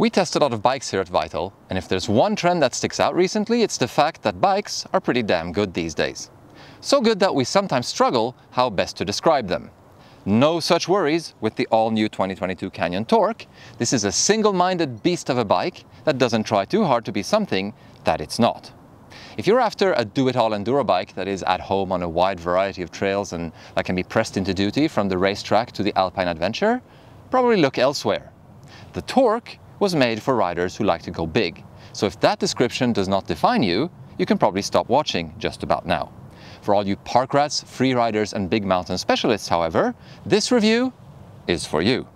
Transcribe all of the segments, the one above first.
We test a lot of bikes here at Vital, and if there's one trend that sticks out recently, it's the fact that bikes are pretty damn good these days. So good that we sometimes struggle how best to describe them. No such worries with the all-new 2022 Canyon Torque. This is a single-minded beast of a bike that doesn't try too hard to be something that it's not. If you're after a do-it-all enduro bike that is at home on a wide variety of trails and that can be pressed into duty from the racetrack to the alpine adventure, probably look elsewhere. The Torque was made for riders who like to go big, so if that description does not define you, you can probably stop watching just about now. For all you park rats, free riders and big mountain specialists, however, this review is for you.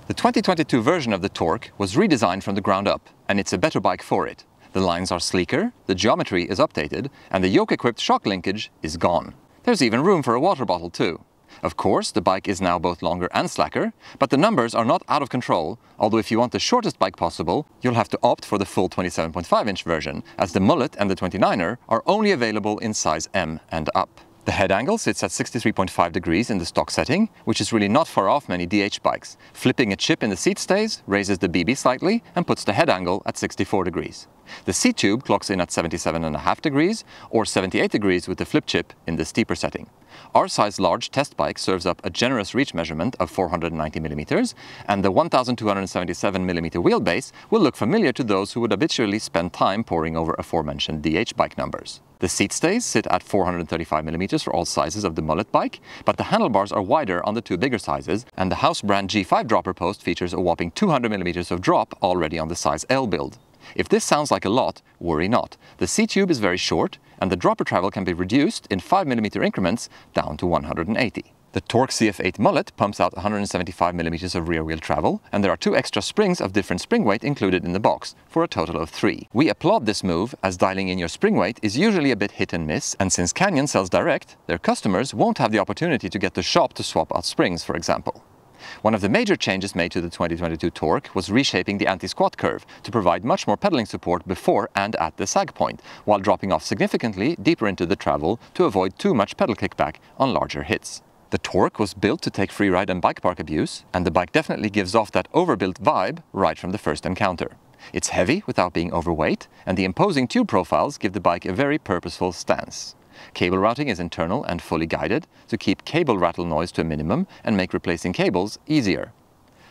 The 2022 version of the Torque was redesigned from the ground up, and it's a better bike for it. The lines are sleeker, the geometry is updated, and the yoke-equipped shock linkage is gone. There's even room for a water bottle too. Of course, the bike is now both longer and slacker, but the numbers are not out of control, although if you want the shortest bike possible, you'll have to opt for the full 27.5-inch version, as the Mullet and the 29er are only available in size M and up. The head angle sits at 63.5 degrees in the stock setting, which is really not far off many DH bikes. Flipping a chip in the seat stays raises the BB slightly and puts the head angle at 64 degrees. The seat tube clocks in at 77.5 degrees or 78 degrees with the flip chip in the steeper setting. Our size large test bike serves up a generous reach measurement of 490 mm, and the 1277 mm wheelbase will look familiar to those who would habitually spend time poring over aforementioned DH bike numbers. The seat stays sit at 435 mm for all sizes of the Mullet bike, but the handlebars are wider on the two bigger sizes, and the house brand G5 dropper post features a whopping 200 mm of drop already on the size L build. If this sounds like a lot, worry not. The seat tube is very short, and the dropper travel can be reduced in 5mm increments down to 180. The Torque CF8 Mullet pumps out 175 mm of rear wheel travel, and there are two extra springs of different spring weight included in the box, for a total of 3. We applaud this move, as dialing in your spring weight is usually a bit hit and miss, and since Canyon sells direct, their customers won't have the opportunity to get the shop to swap out springs, for example. One of the major changes made to the 2022 Torque was reshaping the anti-squat curve to provide much more pedaling support before and at the sag point, while dropping off significantly deeper into the travel to avoid too much pedal kickback on larger hits. The Torque was built to take freeride and bike park abuse, and the bike definitely gives off that overbuilt vibe right from the first encounter. It's heavy without being overweight, and the imposing tube profiles give the bike a very purposeful stance. Cable routing is internal and fully guided to keep cable rattle noise to a minimum and make replacing cables easier.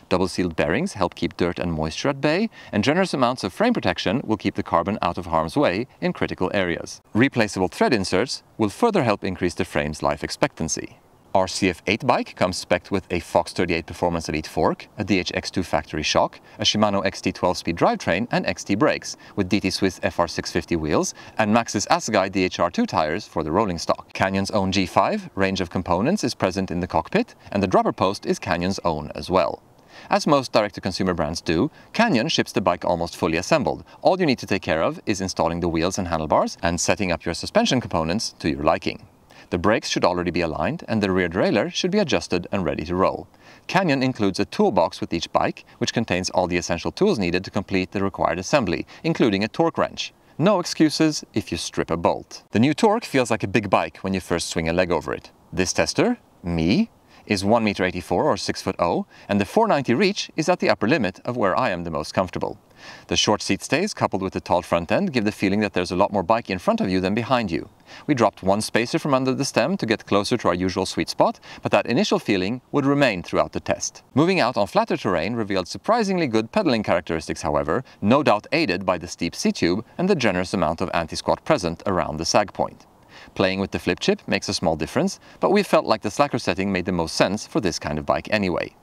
Double-sealed bearings help keep dirt and moisture at bay, and generous amounts of frame protection will keep the carbon out of harm's way in critical areas. Replaceable thread inserts will further help increase the frame's life expectancy. Our CF8 bike comes spec'd with a Fox 38 Performance Elite fork, a DHX2 factory shock, a Shimano XT 12-speed drivetrain and XT brakes, with DT Swiss FR650 wheels and Maxxis Assegai DHR2 tires for the rolling stock. Canyon's own G5 range of components is present in the cockpit, and the dropper post is Canyon's own as well. As most direct-to-consumer brands do, Canyon ships the bike almost fully assembled. All you need to take care of is installing the wheels and handlebars and setting up your suspension components to your liking. The brakes should already be aligned, and the rear derailleur should be adjusted and ready to roll. Canyon includes a toolbox with each bike, which contains all the essential tools needed to complete the required assembly, including a torque wrench. No excuses if you strip a bolt. The new Torque feels like a big bike when you first swing a leg over it. This tester, me, is 1.84 m or 6'0", and the 490 reach is at the upper limit of where I am the most comfortable. The short seat stays coupled with the tall front end give the feeling that there's a lot more bike in front of you than behind you. We dropped one spacer from under the stem to get closer to our usual sweet spot, but that initial feeling would remain throughout the test. Moving out on flatter terrain revealed surprisingly good pedaling characteristics, however, no doubt aided by the steep seat tube and the generous amount of anti-squat present around the sag point. Playing with the flip chip makes a small difference, but we felt like the slacker setting made the most sense for this kind of bike anyway.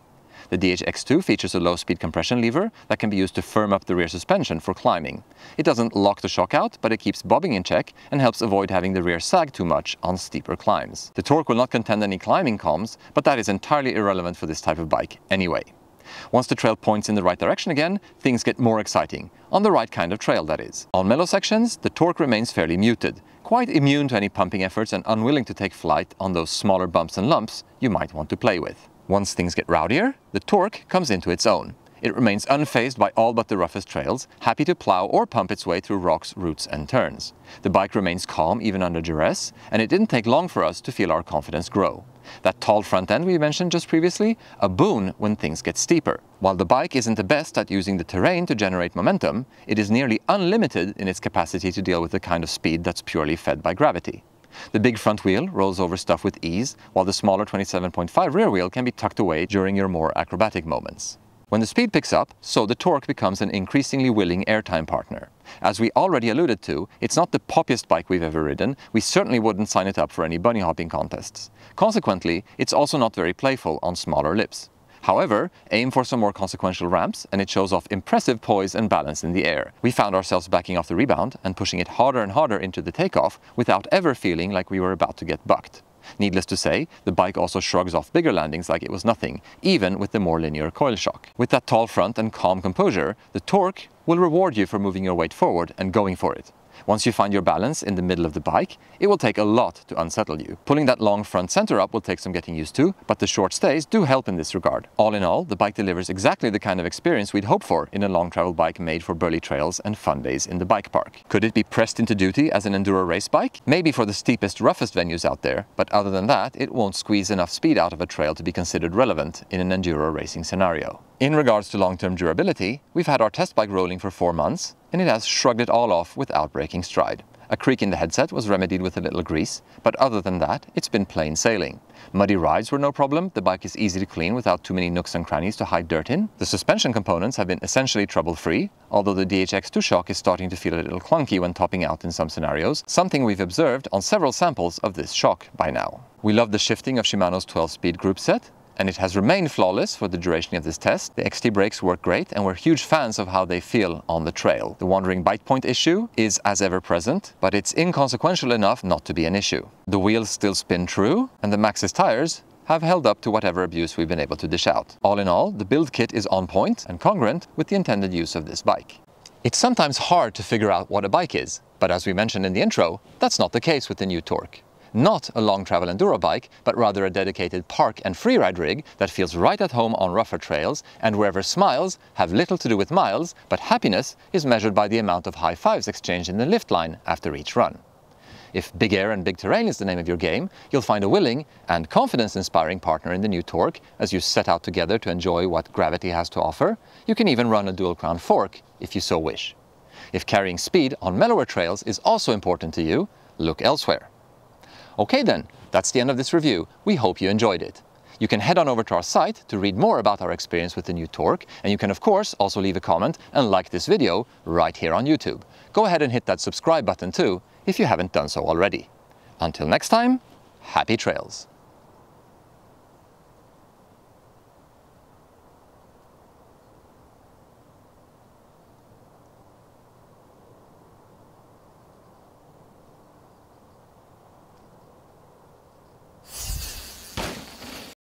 The DHX2 features a low-speed compression lever that can be used to firm up the rear suspension for climbing. It doesn't lock the shock out, but it keeps bobbing in check and helps avoid having the rear sag too much on steeper climbs. The Torque will not contend any climbing comms, but that is entirely irrelevant for this type of bike anyway. Once the trail points in the right direction again, things get more exciting. On the right kind of trail, that is. On mellow sections, the Torque remains fairly muted, quite immune to any pumping efforts and unwilling to take flight on those smaller bumps and lumps you might want to play with. Once things get rowdier, the Torque comes into its own. It remains unfazed by all but the roughest trails, happy to plow or pump its way through rocks, roots and turns. The bike remains calm even under duress, and it didn't take long for us to feel our confidence grow. That tall front end we mentioned just previously, a boon when things get steeper. While the bike isn't the best at using the terrain to generate momentum, it is nearly unlimited in its capacity to deal with the kind of speed that's purely fed by gravity. The big front wheel rolls over stuff with ease, while the smaller 27.5 rear wheel can be tucked away during your more acrobatic moments. When the speed picks up, so the torque becomes an increasingly willing airtime partner. As we already alluded to, it's not the poppiest bike we've ever ridden. We certainly wouldn't sign it up for any bunny hopping contests. Consequently, it's also not very playful on smaller lips. However, aim for some more consequential ramps and it shows off impressive poise and balance in the air. We found ourselves backing off the rebound and pushing it harder and harder into the takeoff without ever feeling like we were about to get bucked. Needless to say, the bike also shrugs off bigger landings like it was nothing, even with the more linear coil shock. With that tall front and calm composure, the torque will reward you for moving your weight forward and going for it. Once you find your balance in the middle of the bike, it will take a lot to unsettle you. Pulling that long front center up will take some getting used to, but the short stays do help in this regard. All in all, the bike delivers exactly the kind of experience we'd hope for in a long travel bike made for burly trails and fun days in the bike park. Could it be pressed into duty as an enduro race bike? Maybe for the steepest, roughest venues out there, but other than that, it won't squeeze enough speed out of a trail to be considered relevant in an enduro racing scenario. In regards to long-term durability, we've had our test bike rolling for 4 months, and it has shrugged it all off without breaking stride. A creak in the headset was remedied with a little grease, but other than that, it's been plain sailing. Muddy rides were no problem, the bike is easy to clean without too many nooks and crannies to hide dirt in. The suspension components have been essentially trouble-free, although the DHX2 shock is starting to feel a little clunky when topping out in some scenarios, something we've observed on several samples of this shock by now. We love the shifting of Shimano's 12-speed group set, and it has remained flawless for the duration of this test. The XT brakes work great and we're huge fans of how they feel on the trail. The wandering bite point issue is as ever present, but it's inconsequential enough not to be an issue. The wheels still spin true and the Maxxis tires have held up to whatever abuse we've been able to dish out. All in all, the build kit is on point and congruent with the intended use of this bike. It's sometimes hard to figure out what a bike is, but as we mentioned in the intro, that's not the case with the new Torque. Not a long travel enduro bike, but rather a dedicated park and freeride rig that feels right at home on rougher trails and wherever smiles have little to do with miles, but happiness is measured by the amount of high fives exchanged in the lift line after each run. If big air and big terrain is the name of your game, you'll find a willing and confidence-inspiring partner in the new Torque as you set out together to enjoy what gravity has to offer. You can even run a dual crown fork if you so wish. If carrying speed on mellower trails is also important to you, look elsewhere. Okay then, that's the end of this review. We hope you enjoyed it. You can head on over to our site to read more about our experience with the new Torque, and you can of course also leave a comment and like this video right here on YouTube. Go ahead and hit that subscribe button too, if you haven't done so already. Until next time, happy trails!